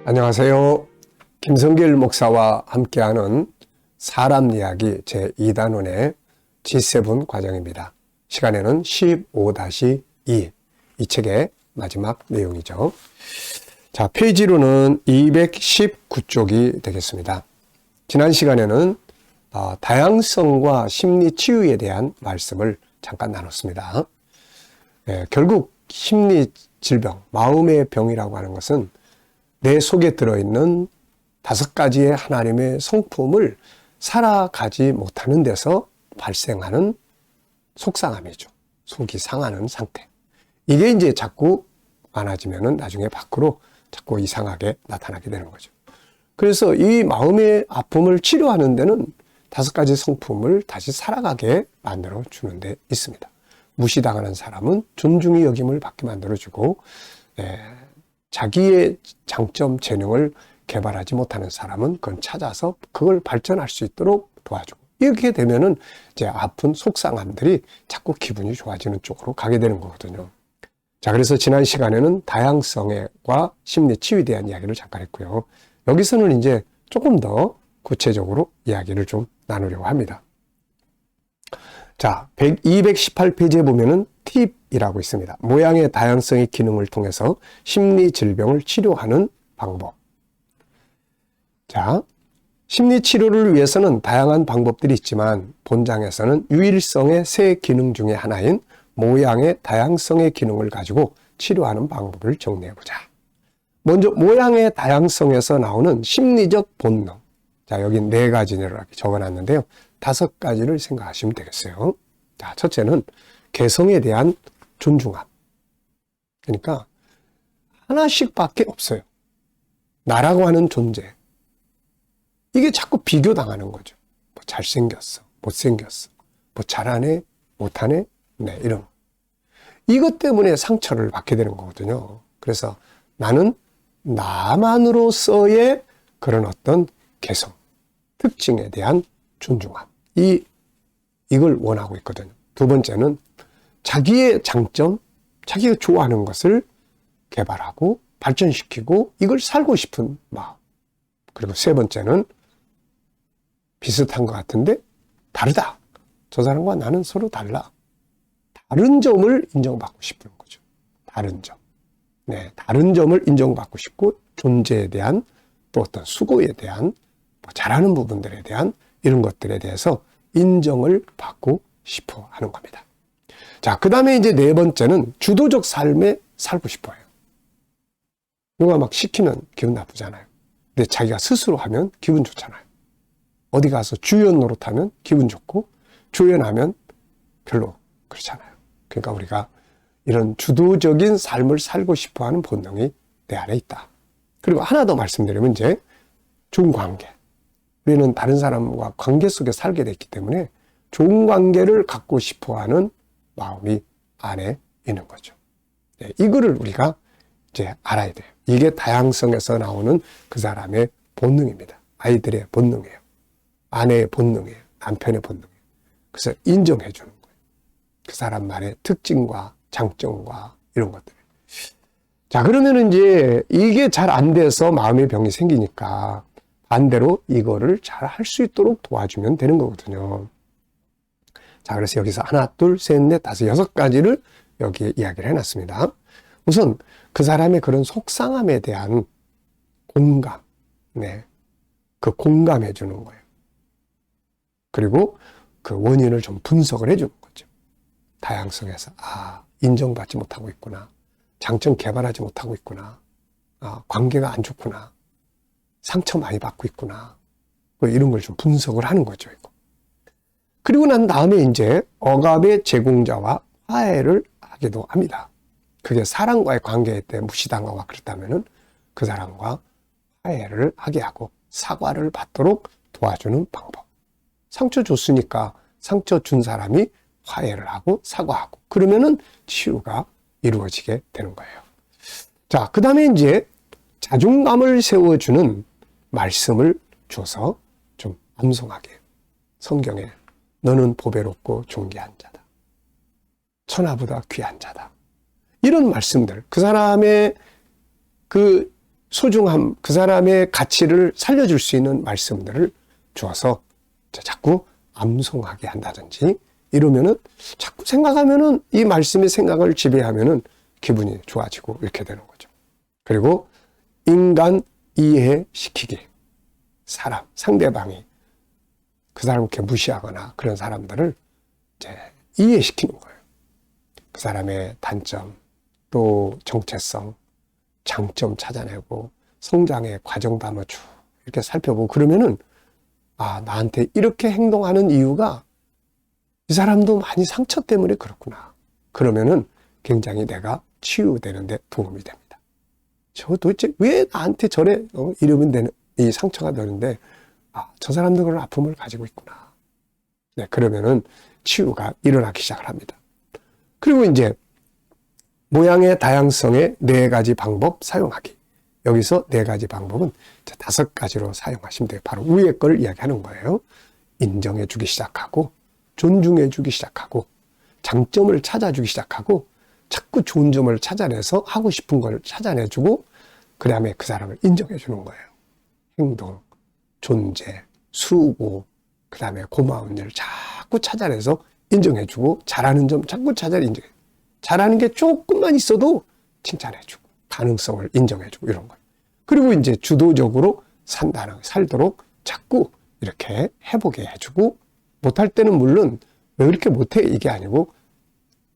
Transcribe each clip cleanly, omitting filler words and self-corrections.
안녕하세요. 김성길 목사와 함께하는 사람 이야기 제2단원의 G7 과정입니다. 시간에는 15-2, 이 책의 마지막 내용이죠. 자, 페이지로는 219쪽이 되겠습니다. 지난 시간에는 다양성과 심리 치유에 대한 말씀을 잠깐 나눴습니다. 결국 심리 질병, 마음의 병이라고 하는 것은 내 속에 들어있는 5가지의 하나님의 성품을 살아가지 못하는 데서 발생하는 속상함이죠. 속이 상하는 상태. 이게 이제 자꾸 많아지면은 나중에 밖으로 자꾸 이상하게 나타나게 되는 거죠. 그래서 이 마음의 아픔을 치료하는 데는 5가지 성품을 다시 살아가게 만들어 주는 데 있습니다. 무시당하는 사람은 존중의 여김을 받게 만들어주고, 자기의 장점, 재능을 개발하지 못하는 사람은 그건 찾아서 그걸 발전할 수 있도록 도와주고, 이렇게 되면은 이제 아픈 속상함들이 자꾸 기분이 좋아지는 쪽으로 가게 되는 거거든요. 자, 그래서 지난 시간에는 다양성과 심리 치유에 대한 이야기를 잠깐 했고요. 여기서는 이제 조금 더 구체적으로 이야기를 좀 나누려고 합니다. 자, 218페이지에 보면은 팁이라고 있습니다. 모양의 다양성의 기능을 통해서 심리 질병을 치료하는 방법. 자, 심리 치료를 위해서는 다양한 방법들이 있지만 본장에서는 유일성의 세 기능 중에 하나인 모양의 다양성의 기능을 가지고 치료하는 방법을 정리해보자. 먼저 모양의 다양성에서 나오는 심리적 본능. 자, 여기 4가지를 적어놨는데요. 5가지를 생각하시면 되겠어요. 자, 첫째는 개성에 대한 존중함. 그러니까 하나씩밖에 없어요. 나라고 하는 존재. 이게 자꾸 비교당하는 거죠. 뭐 잘생겼어, 못생겼어, 뭐 잘하네, 못하네, 네, 이런. 이것 때문에 상처를 받게 되는 거거든요. 그래서 나는 나만으로서의 그런 어떤 개성, 특징에 대한 존중함. 이걸 원하고 있거든요. 두 번째는 자기의 장점, 자기가 좋아하는 것을 개발하고 발전시키고 이걸 살고 싶은 마음. 그리고 세 번째는 비슷한 것 같은데 다르다. 저 사람과 나는 서로 달라. 다른 점을 인정받고 싶은 거죠. 다른 점. 네, 다른 점을 인정받고 싶고 존재에 대한 또 어떤 수고에 대한 잘하는 부분들에 대한 이런 것들에 대해서 인정을 받고 싶어 하는 겁니다. 자, 그 다음에 이제 4번째는 주도적 삶에 살고 싶어 해요. 누가 막 시키면 기분 나쁘잖아요. 근데 자기가 스스로 하면 기분 좋잖아요. 어디 가서 주연 노릇하면 기분 좋고 조연하면 별로 그렇잖아요. 그러니까 우리가 이런 주도적인 삶을 살고 싶어 하는 본능이 내 안에 있다. 그리고 하나 더 말씀드리면 이제 좋은 관계. 우리는 다른 사람과 관계 속에 살게 됐기 때문에 좋은 관계를 갖고 싶어 하는 마음이 안에 있는 거죠. 네, 이거를 우리가 이제 알아야 돼요. 이게 다양성에서 나오는 그 사람의 본능입니다. 아이들의 본능이에요. 아내의 본능이에요. 남편의 본능이에요. 그래서 인정해 주는 거예요. 그 사람만의 특징과 장점과 이런 것들. 자, 그러면 이제 이게 잘 안 돼서 마음의 병이 생기니까 반대로 이거를 잘 할 수 있도록 도와주면 되는 거거든요. 자, 그래서 여기서 하나, 둘, 셋, 넷, 다섯, 6가지를 여기에 이야기를 해놨습니다. 우선 그 사람의 그런 속상함에 대한 공감, 네, 그 공감해 주는 거예요. 그리고 그 원인을 좀 분석을 해주는 거죠. 다양성에서 인정받지 못하고 있구나, 장점 개발하지 못하고 있구나, 관계가 안 좋구나, 상처 많이 받고 있구나, 이런 걸 좀 분석을 하는 거죠. 이거. 그리고 난 다음에 이제 억압의 제공자와 화해를 하기도 합니다. 그게 사람과의 관계에 때 무시당하거나 그렇다면은 그 사람과 화해를 하게 하고 사과를 받도록 도와주는 방법. 상처 줬으니까 상처 준 사람이 화해를 하고 사과하고 그러면은 치유가 이루어지게 되는 거예요. 자, 그 다음에 이제 자존감을 세워주는 말씀을 줘서 좀 암송하게. 성경에 너는 보배롭고 존귀한 자다. 천하보다 귀한 자다. 이런 말씀들, 그 사람의 그 소중함, 그 사람의 가치를 살려줄 수 있는 말씀들을 주어서 자꾸 암송하게 한다든지 이러면은 자꾸 생각하면은 이 말씀의 생각을 지배하면은 기분이 좋아지고 이렇게 되는 거죠. 그리고 인간 이해시키기. 사람, 상대방이 그 사람을 이렇게 무시하거나 그런 사람들을 이제 이해시키는 거예요. 그 사람의 단점, 또 정체성, 장점 찾아내고 성장의 과정도 한번 쭉 이렇게 살펴보고 그러면은 아, 나한테 이렇게 행동하는 이유가 이 사람도 많이 상처 때문에 그렇구나. 그러면은 굉장히 내가 치유되는데 도움이 됩니다. 저 도대체 왜 나한테 저래 이러면 되는 이 상처가 되는데 아, 저 사람도 그런 아픔을 가지고 있구나. 네, 그러면은 치유가 일어나기 시작을 합니다. 그리고 이제 모양의 다양성의 4가지 방법 사용하기. 여기서 4가지 방법은 5가지로 사용하시면 돼요. 바로 위에 걸 이야기하는 거예요. 인정해 주기 시작하고 존중해 주기 시작하고 장점을 찾아주기 시작하고 자꾸 좋은 점을 찾아내서 하고 싶은 걸 찾아내주고 그 다음에 그 사람을 인정해 주는 거예요. 행동, 존재, 수고, 그 다음에 고마운 일 자꾸 찾아내서 인정해주고 잘하는 점 자꾸 인정해. 잘하는 게 조금만 있어도 칭찬해주고 가능성을 인정해주고 이런 거예요. 그리고 이제 주도적으로 살도록 자꾸 이렇게 해보게 해주고 못할 때는 물론 왜 이렇게 못해 이게 아니고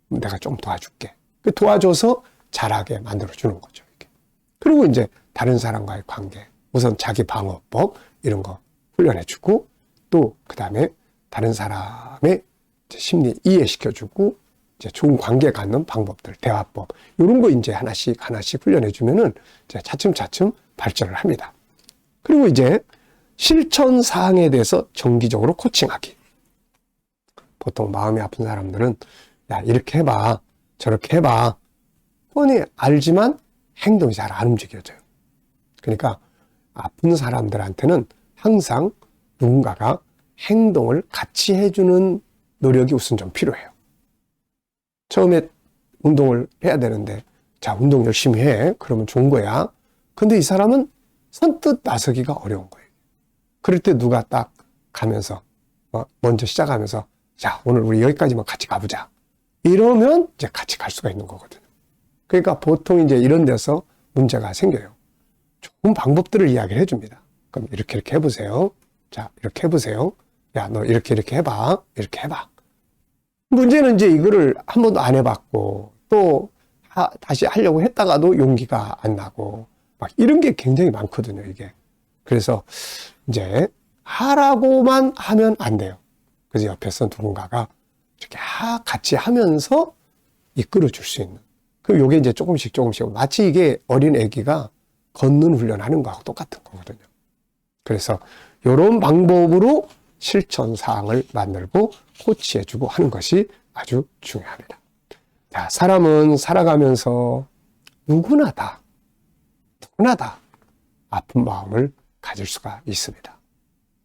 내가 좀 도와줄게. 도와줘서 잘하게 만들어주는 거죠. 이게. 그리고 이제 다른 사람과의 관계 우선 자기 방어법 이런 거 훈련해주고 또 그 다음에 다른 사람의 심리 이해시켜주고 이제 좋은 관계 갖는 방법들, 대화법 이런 거 이제 하나씩 훈련해주면은 이제 차츰차츰 발전을 합니다. 그리고 이제 실천 사항에 대해서 정기적으로 코칭하기. 보통 마음이 아픈 사람들은 야 이렇게 해봐, 저렇게 해봐. 뻔히 알지만 행동이 잘 안 움직여져요. 그러니까 아픈 사람들한테는 항상 누군가가 행동을 같이 해주는 노력이 우선 좀 필요해요. 처음에 운동을 해야 되는데 자 운동 열심히 해 그러면 좋은 거야. 근데 이 사람은 선뜻 나서기가 어려운 거예요. 그럴 때 누가 딱 가면서 먼저 시작하면서 자 오늘 우리 여기까지만 같이 가보자 이러면 이제 같이 갈 수가 있는 거거든요. 그러니까 보통 이제 이런 데서 문제가 생겨요. 좋은 방법들을 이야기를 해줍니다. 그럼 이렇게 해보세요. 자 이렇게 해보세요. 야 너 이렇게 해봐. 이렇게 해봐. 문제는 이제 이거를 한 번도 안 해봤고 또 다시 하려고 했다가도 용기가 안 나고 막 이런 게 굉장히 많거든요, 이게. 그래서 이제 하라고만 하면 안 돼요. 그래서 옆에서 누군가가 이렇게 같이 하면서 이끌어 줄 수 있는. 그 요게 이제 조금씩 마치 이게 어린 애기가 걷는 훈련하는 거하고 똑같은 거거든요. 그래서 이런 방법으로 실천 사항을 만들고 코치해주고 하는 것이 아주 중요합니다. 자, 사람은 살아가면서 누구나 다 아픈 마음을 가질 수가 있습니다.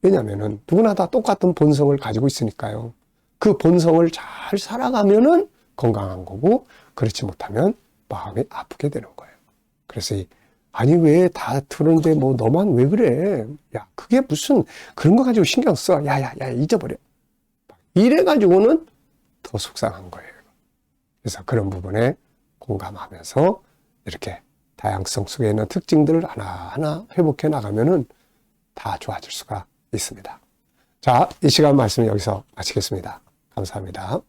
왜냐하면은 누구나 다 똑같은 본성을 가지고 있으니까요. 그 본성을 잘 살아가면은 건강한 거고 그렇지 못하면 마음이 아프게 되는 거예요. 그래서 아니 왜 다 그러는데 뭐 너만 왜 그래? 야 그게 무슨 그런 거 가지고 신경 써? 야야야 잊어버려. 이래가지고는 더 속상한 거예요. 그래서 그런 부분에 공감하면서 이렇게 다양성 속에 있는 특징들을 하나하나 회복해 나가면은 다 좋아질 수가 있습니다. 자, 이 시간 말씀 여기서 마치겠습니다. 감사합니다.